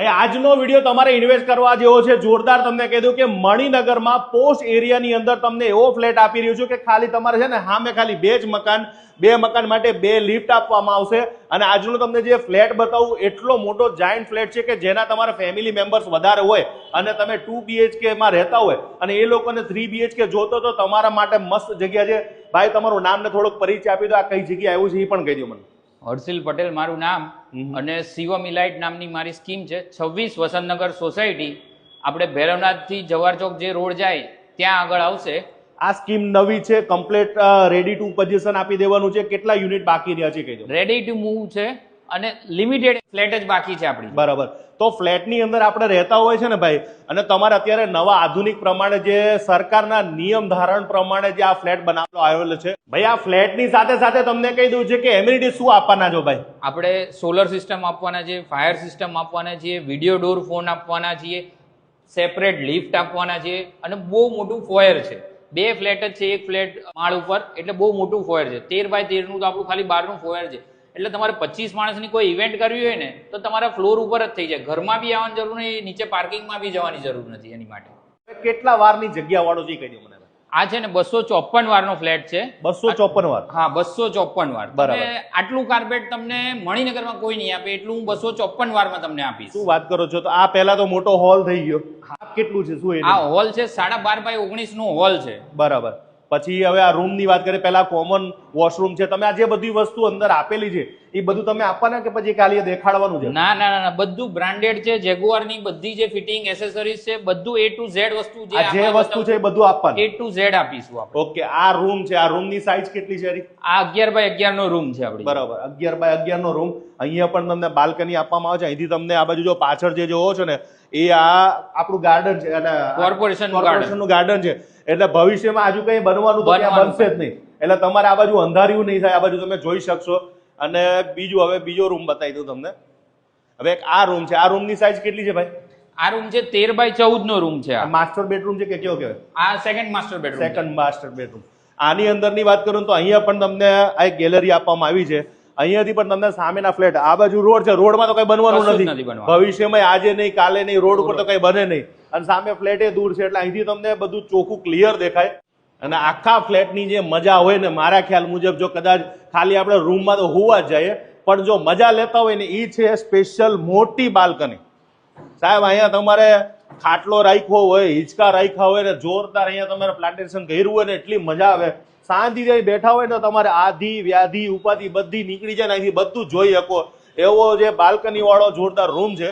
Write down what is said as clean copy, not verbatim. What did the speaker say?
આજનો વિડીયો તમારે ઇન્વેસ્ટ કરવા જેવો છે જોરદાર. તમને કહી દઉં કે મણિનગરમાં પોસ્ટ એરિયાની અંદર તમને એવો ફ્લેટ આપી રહ્યું છું કે ખાલી તમારે છે ને સામે ખાલી બે મકાન માટે 2 લિફ્ટ આપવામાં આવશે. અને આજનો તમને જે ફ્લેટ બતાવું એટલો મોટો જાયન્ટ ફ્લેટ છે કે જેના તમારા ફેમિલી મેમ્બર્સ વધારે હોય અને તમે 2 BHK માં રહેતા હોય અને એ લોકોને 3 BHK જોતો તો તમારા માટે મસ્ત જગ્યા છે. ભાઈ તમારું નામ ને થોડોક પરિચય આપી દો, આ કઈ જગ્યા આવ્યું છે એ પણ કહી દો મને. હર્ષિલ પટેલ મારું નામ અને શિવમ ઇલાઇટ નામની મારી સ્કીમ છે. 26 વસંતનગર સોસાયટી, આપણે ભૈરવનાથથી જવાહર ચોક જે રોડ જાય ત્યાં આગળ આવશે. આ સ્કીમ નવી છે, કમ્પ્લીટ રેડી ટુ પોઝિશન આપી દેવાનું છે. કેટલા યુનિટ બાકી રહ્યા છે કહી દો. રેડી ટુ મૂવ છે અને લિમિટેડ ફ્લેટ જ બાકી છે આપણી. બરાબર. તો ફ્લેટની અંદર આપણે રહેતા હોય છે ને ભાઈ, અને તમારે અત્યારે નવા આધુનિક પ્રમાણે જે સરકારના નિયમ ધારણ પ્રમાણે જે આ ફ્લેટ બનાવવાનો આવેલો છે ભાઈ, આ ફ્લેટની સાથે સાથે તમને કહી દઉં છે કે એમ્યુનિટી શું આપવાના છો ભાઈ? આપણે સોલર સિસ્ટમ આપવાના છે, ફાયર સિસ્ટમ આપવાના છે, વિડીયો ડોર ફોન આપવાના છીએ, સેપરેટ લિફ્ટ આપવાના છે અને બહુ મોટું ફોયર છે. 2 ફ્લેટ જ છે, એક ફ્લેટ માળ ઉપર, એટલે બહુ મોટું ફોયર છે. 13 બાય 13 નું તો આપણું ખાલી બહારનું ફોયર છે. એટલે તમારે 25 માણસની કોઈ ઇવેન્ટ કરવી હોય ને તો તમારા ફ્લોર ઉપર જ થઈ જાય. ઘરમાં બી આવવાની જરૂર નહીં, નીચે પાર્કિંગમાં બી જવાની જરૂર નથી એની માટે. કેટલા વારની જગ્યા વાળો છે કહી દો મને. આ છે ને 254 વારનો ફ્લેટ છે. 254 વાર? હા, 254 વાર. બરાબર. આટલું કાર્પેટ તમને મણિનગરમાં કોઈ નહીં આપે એટલું હું 254 વારમાં તમને આપીશ. શું વાત કરો છો? તો આ પહેલા તો મોટો હોલ થઈ ગયો. કેટલું છે શું? આ હોલ છે 12.5 બાય 19 નો હોલ છે. બરાબર. પછી હવે આ રૂમ ની વાત કરીએ, પહેલા કોમન વોશરૂમ છે. તમે આ જે બધી વસ્તુ અંદર આપેલી છે એ બધું તમે આપવાના કે પછી ખાલી દેખાડવાનું છે? ના ના ના, બધું બ્રાન્ડેડ છે. જેગુઆર ની બધી જે ફિટિંગ એસેસરીઝ છે બધું A to Z વસ્તુ જે વસ્તુ છે એ બધું આપવાનું. A to Z આપીશું આપણે. ઓકે. આ રૂમ છે, આ રૂમ ની સાઈઝ કેટલી છે? આ 11 બાય 11 નો રૂમ છે આપણી. બરાબર. 11 બાય 11 નો રૂમ. અહીંયા પણ તમને બાલ્કની આપવામાં આવે છે. અહીંથી તમને આ બાજુ જો પાછળ જે જોવો છો ને એ આ આપણું ગાર્ડન છે, એટલે કોર્પોરેશનનું ગાર્ડન છે. એટલે ભવિષ્યમાં આજુ કઈ બનવાનું તો ત્યાં બનશે જ નહીં. એટલે તમારે આ બાજુ અંધાર્યું નહીં થાય, આ બાજુ તમે જોઈ શકશો. અને બીજું, હવે બીજો રૂમ બતાવી દઉં તમને. હવે આ રૂમ છે, આ રૂમ ની સાઈઝ કેટલી છે ભાઈ? આ રૂમ છે 13 બાય 14 નો રૂમ છે. માસ્ટર બેડરૂમ છે કે કેવો કહેવાય? આ second master bedroom. Second master bedroom. આની અંદરની વાત કરું તો અહીંયા પણ તમને આ એક ગેલેરી આપવામાં આવી છે. અહીંયાથી પણ તમને સામેના ફ્લેટ, આ બાજુ રોડ છે, રોડમાં તો કઈ બનવાનું નથી ભવિષ્યમાં, આજે નહીં કાલે નહીં, રોડ ઉપર તો કઈ બને નહીં. અને સામે ફ્લેટ એ દૂર છે એટલે અહીંથી તમને બધું ચોખ્ખું ક્લિયર દેખાય. અને આખા ફ્લેટની જે મજા હોય ને, મારા ખ્યાલ મુજબ જો કદાચ ખાલી આપણે રૂમમાં તો હોવા જ જાય, પણ જો મજા લેતા હોય ને એ છે સ્પેશિયલ મોટી બાલ્કની. સાહેબ અહીંયા તમારે ખાટલો રાખ્યો હોય, હિંચકા રાખ્યા હોય ને જોરદાર અહીંયા તમારે પ્લાન્ટેશન કર્યું હોય ને એટલી મજા આવે. શાંતિ જઈ બેઠા હોય ને તમારે આધી વ્યાધિ ઉપાધિ બધી નીકળી જાય ને, અહીંથી બધું જોઈ શકો એવો જે બાલ્કની વાળો જોરદાર રૂમ છે.